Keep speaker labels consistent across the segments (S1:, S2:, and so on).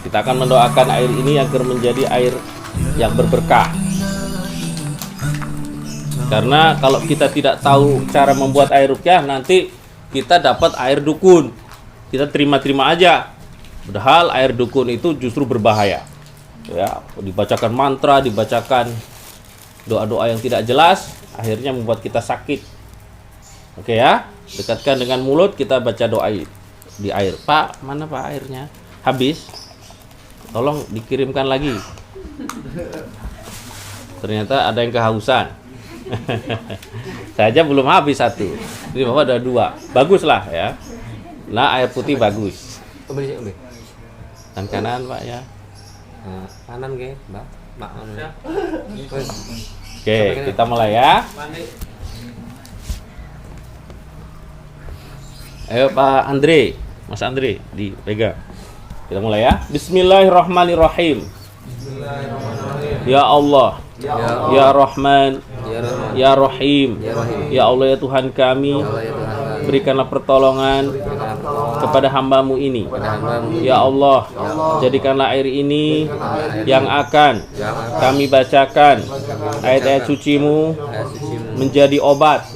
S1: Kita akan mendoakan air ini agar menjadi air yang berberkah. Karena kalau kita tidak tahu cara membuat air ruqyah, nanti kita dapat air dukun. Kita terima-terima aja. Padahal air dukun itu justru berbahaya. Ya, dibacakan mantra, dibacakan doa-doa yang tidak jelas, akhirnya membuat kita sakit. Oke ya, dekatkan dengan mulut, kita baca doa di air. Pak, mana Pak airnya? Habis. Tolong dikirimkan lagi. Ternyata ada yang kehausan. Saya aja belum habis satu. Ini Bapak ada dua. Bagus lah ya. Nah, air putih bagus. Dan kanan Pak ya.
S2: Kanan ke, Mbak.
S1: Oke, kita mulai ya. Ayo Pak Andre, Mas Andre dipegang. Kita mulai ya. Bismillahirrahmanirrahim. Ya Allah, ya Rahman, ya Rahim, ya Allah ya Tuhan kami, berikanlah pertolongan kepada hamba-Mu ini. Ya Allah, jadikanlah air ini yang akan kami bacakan ayat-ayat suci-Mu menjadi obat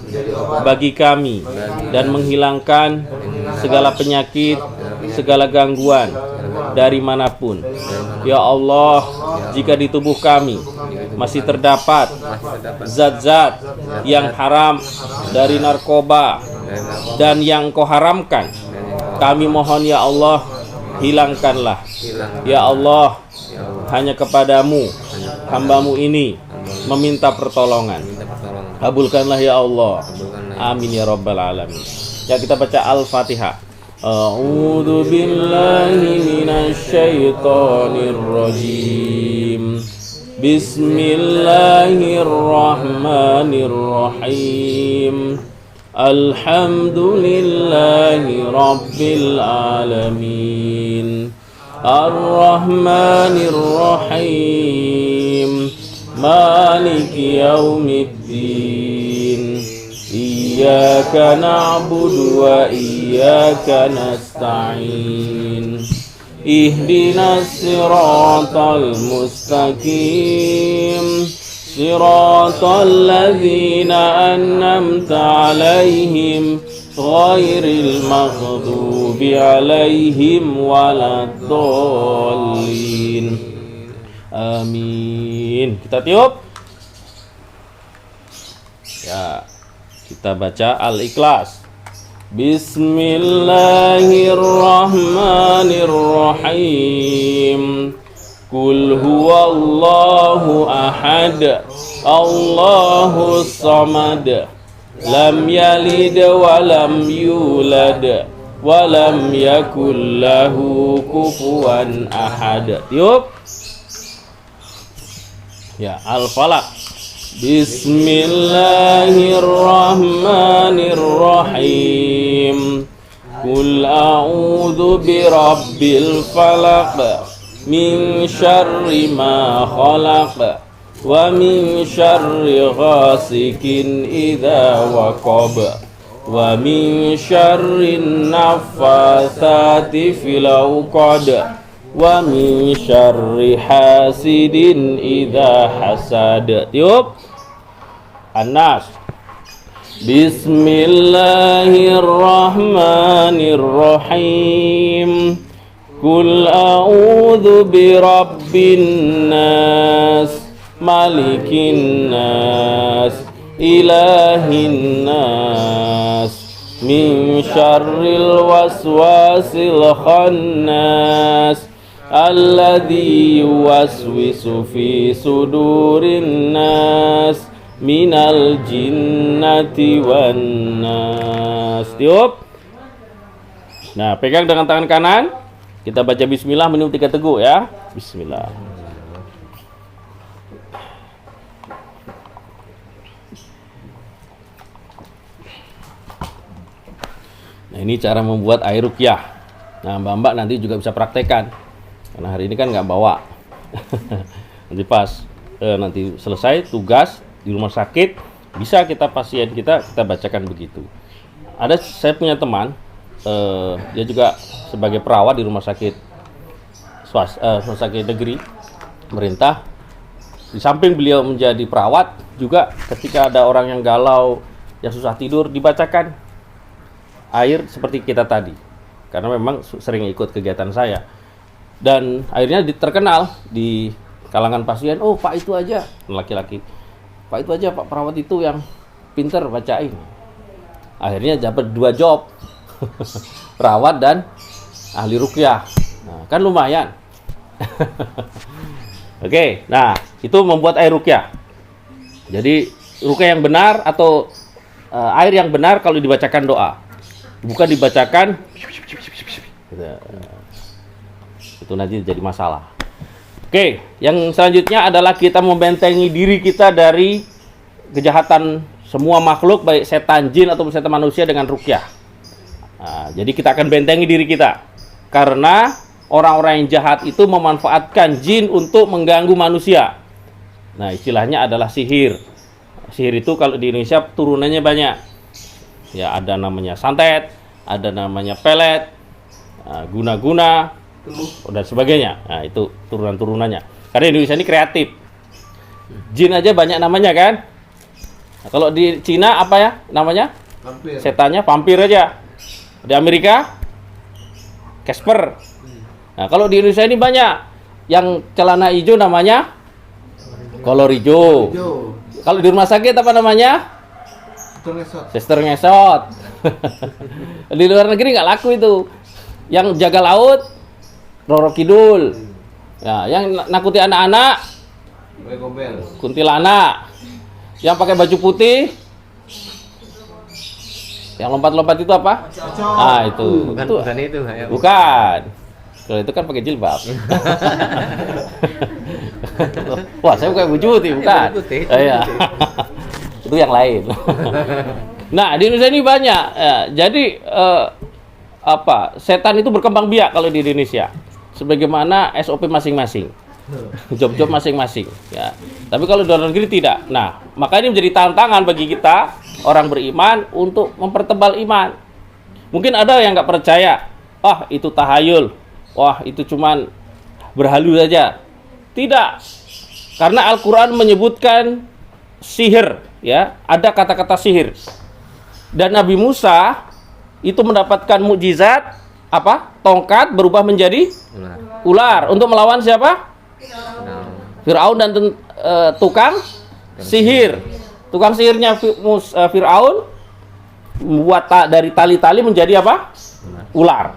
S1: bagi kami dan menghilangkan segala penyakit, segala gangguan dari manapun. Ya Allah, jika di tubuh kami masih terdapat zat-zat yang haram dari narkoba dan yang Kau haramkan, kami mohon ya Allah, hilangkanlah. Ya Allah, hanya kepadamu hamba-Mu ini meminta pertolongan. Kabulkanlah ya Allah. Amin ya rabbal alamin. Ya, kita baca Al-Fatihah. A'udzu billahi minasy syaithanir rajim. Bismillahirrahmanirrahim. Alhamdulillahi rabbil alamin. Ar-Rahmanir-Rahim. Maliki yaumiddin. Iyyaka na'budu wa iyyaka nasta'in. Ihdinas siratal mustaqim. Siratal ladzina an'amta 'alaihim ghairil maghdubi 'alaihim waladdallin. Amin. Kita tiup. Ya. Kita baca Al-Ikhlas. Bismillahirrahmanirrahim. Qul huwallahu ahad. Allahus samad. Lam yalid wa lam yulad wa lam yakul lahu kufuwan ahad. Tiup. Ya, Al-Falaq. Bismillahirrahmanirrahim. Qul a'udzu birabbil falaq min syarri ma khalaq wa min syarri ghasikin idza waqab wa min syarri naffatsati fil 'uqad wa min syarri hasidin idza hasad. Tiup. An-Nas. Bismillahirrahmanirrahim. Qul a'udzu birabbin nas, malikin nas, ilahin nas, min syarril waswasil khannas, alladzi yuwaswisu fi sudurin nas, minal jinnati wan nas. Tiup. Nah, pegang dengan tangan kanan. Kita baca bismillah, minum 3 teguk ya. Bismillah. Nah, ini cara membuat air ruqyah. Nah, Mbak-mbak nanti juga bisa praktekkan. Karena hari ini kan nggak bawa. Nanti pas nanti selesai tugas di rumah sakit, bisa kita pasien kita bacakan begitu. Saya punya teman, dia juga sebagai perawat di rumah sakit rumah sakit negeri pemerintah. Di samping beliau menjadi perawat, juga ketika ada orang yang galau, yang susah tidur, dibacakan air seperti kita tadi. Karena memang sering ikut kegiatan saya. Dan akhirnya terkenal di kalangan pasien, oh Pak itu aja, laki-laki, Pak itu aja, Pak perawat itu yang pinter bacain. Akhirnya dapat 2 job, perawat dan ahli ruqyah. Nah, kan lumayan. Oke, nah itu membuat air ruqyah. Jadi ruqyah yang benar atau air yang benar kalau dibacakan doa, bukan dibacakan itu nanti jadi masalah. Oke, yang selanjutnya adalah kita membentengi diri kita dari kejahatan semua makhluk, baik setan jin atau setan manusia, dengan ruqyah. Nah, jadi kita akan bentengi diri kita karena orang-orang yang jahat itu memanfaatkan jin untuk mengganggu manusia. Nah, istilahnya adalah sihir. Sihir itu kalau di Indonesia turunannya banyak. Ya, ada namanya santet, ada namanya pelet, guna-guna, dan sebagainya. Nah, itu turunan-turunannya. Karena Indonesia ini kreatif. Jin aja banyak namanya kan? Nah, kalau di Cina apa ya namanya?
S3: Vampir.
S1: Setannya vampir aja. Di Amerika Casper. Nah, kalau di Indonesia ini banyak yang celana hijau namanya kolor hijau. Kalau di rumah sakit apa namanya? Sister ngesot. Di luar negeri nggak laku itu. Yang jaga laut Roro Kidul. Ya, yang nakuti anak-anak kuntilanak. Yang pakai baju putih, yang lompat-lompat itu apa? Ah, itu.
S2: Bukan itu. Ya.
S1: Bukan. Kalau itu kan pakai jilbab. Wah, saya pakai baju putih, bukan. Iya. Itu yang lain. Nah, di Indonesia ini banyak. Ya, jadi setan itu berkembang biak kalau di Indonesia. Sebagaimana SOP masing-masing. Job-job masing-masing, ya. Tapi kalau di luar negeri tidak. Nah, maka ini menjadi tantangan bagi kita orang beriman untuk mempertebal iman. Mungkin ada yang nggak percaya, itu tahayul, itu cuman berhalu saja. Tidak, karena Al-Quran menyebutkan sihir, ya, ada kata-kata sihir. Dan Nabi Musa itu mendapatkan mukjizat tongkat berubah menjadi ular untuk melawan siapa? Fir'aun dan tukang sihir. Tukang sihirnya Fir'aun membuat dari tali-tali menjadi apa? Ular.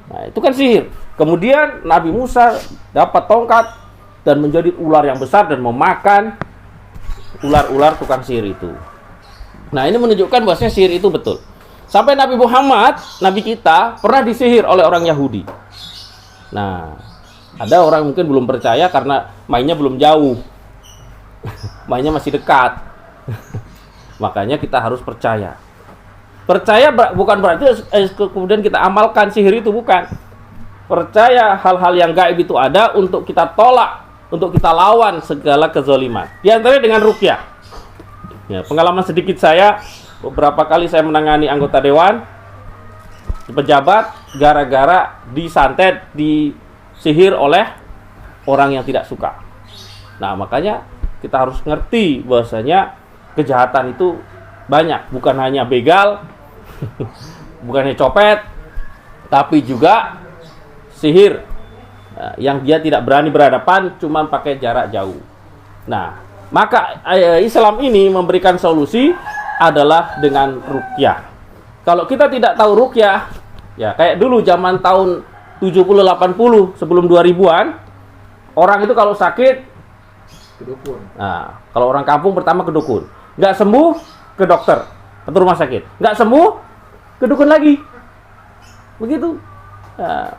S1: Nah, itu kan sihir. Kemudian Nabi Musa dapat tongkat dan menjadi ular yang besar dan memakan ular-ular tukang sihir itu. Nah, ini menunjukkan bahwasanya sihir itu betul. Sampai Nabi Muhammad, Nabi kita, pernah disihir oleh orang Yahudi. Nah, ada orang mungkin belum percaya karena mainnya belum jauh. Mainnya masih dekat. Makanya kita harus percaya. Percaya bukan berarti kemudian kita amalkan sihir itu, bukan. Percaya hal-hal yang gaib itu ada untuk kita tolak, untuk kita lawan segala kezaliman. Di antaranya dengan ruqyah. Ya, pengalaman sedikit saya, beberapa kali saya menangani anggota dewan, pejabat, gara-gara disantet, disihir oleh orang yang tidak suka. Nah, makanya kita harus ngerti bahwasanya kejahatan itu banyak, bukan hanya begal, bukan hanya copet, tapi juga sihir yang dia tidak berani berhadapan, cuma pakai jarak jauh. Nah, maka Islam ini memberikan solusi adalah dengan ruqyah. Kalau kita tidak tahu ruqyah, ya kayak dulu zaman tahun 70-80 sebelum 2000-an, orang itu kalau sakit
S3: ke dukun.
S1: Nah, kalau orang kampung pertama ke dukun. Nggak sembuh, ke dokter atau rumah sakit. Nggak sembuh, ke dukun lagi. Begitu. Nah,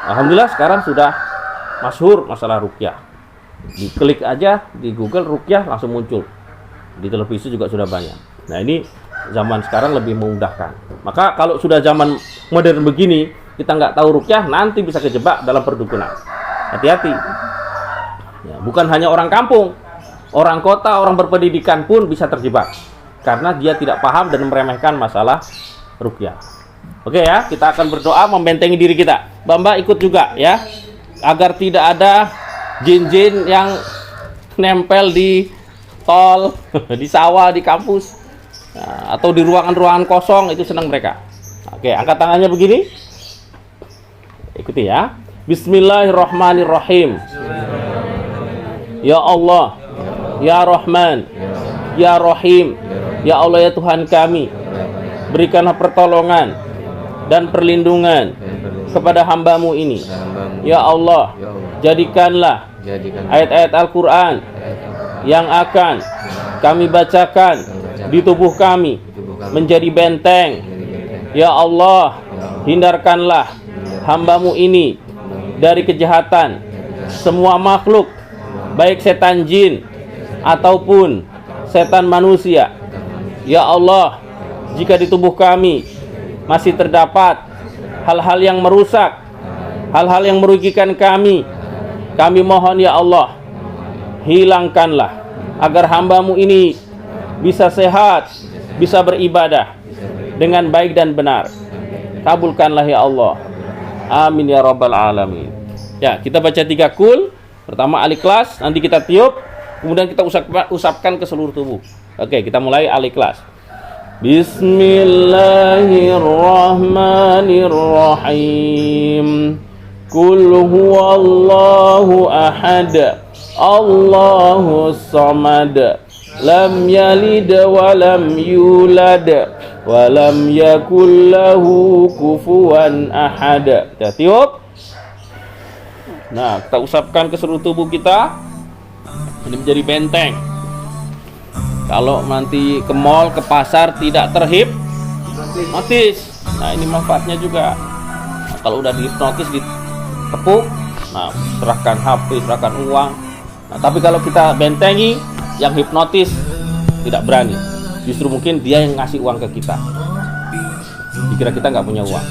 S1: alhamdulillah sekarang sudah masyhur masalah ruqyah. Diklik aja di Google ruqyah langsung muncul. Di televisi juga sudah banyak. Nah, ini zaman sekarang lebih memudahkan. Maka kalau sudah zaman modern begini, kita nggak tahu ruqyah, nanti bisa kejebak dalam perdukunan. Hati-hati. Ya, bukan hanya orang kampung, orang kota, orang berpendidikan pun bisa terjebak karena dia tidak paham dan meremehkan masalah ruqyah. Oke ya, kita akan berdoa membentengi diri kita. Mbak ikut juga ya. agar tidak ada jin-jin yang nempel di tol, di sawah, di kampus, atau di ruangan-ruangan kosong. Itu senang mereka. Oke, angkat tangannya begini. Ikuti ya. Bismillahirrahmanirrahim. Ya Allah, Ya Rahman, Ya Rahim, Ya Allah ya Tuhan kami, berikanlah pertolongan dan perlindungan kepada hamba-Mu ini. Ya Allah, jadikanlah ayat-ayat Al-Quran yang akan kami bacakan di tubuh kami menjadi benteng. Ya Allah, hindarkanlah hamba-Mu ini dari kejahatan semua makhluk, baik setan jin ataupun setan manusia. Ya Allah, jika di tubuh kami masih terdapat hal-hal yang merusak, hal-hal yang merugikan kami mohon ya Allah, hilangkanlah agar hamba-Mu ini bisa sehat, bisa beribadah dengan baik dan benar. Kabulkanlah ya Allah. Amin ya rabbal alamin. Ya, kita baca 3 kul. Pertama Al-Ikhlas, nanti kita tiup, kemudian kita usapkan ke seluruh tubuh. Oke, kita mulai Al-Ikhlas. Bismillahirrahmanirrahim. Qul huwallahu ahad, Allahus samad, lam yalid wa lam yulad wa lam yakul lahu kufuwan ahad. Kita tiup. Nah, kita usapkan ke seluruh tubuh kita. Ini menjadi benteng. Kalau nanti ke mall, ke pasar tidak terhipnotis. Nah, ini manfaatnya juga. Nah, kalau udah dihipnotis, ditepuk, nah serahkan HP, serahkan uang. Nah, tapi kalau kita bentengi, yang hipnotis tidak berani. Justru mungkin dia yang ngasih uang ke kita. Dikira kita nggak punya uang.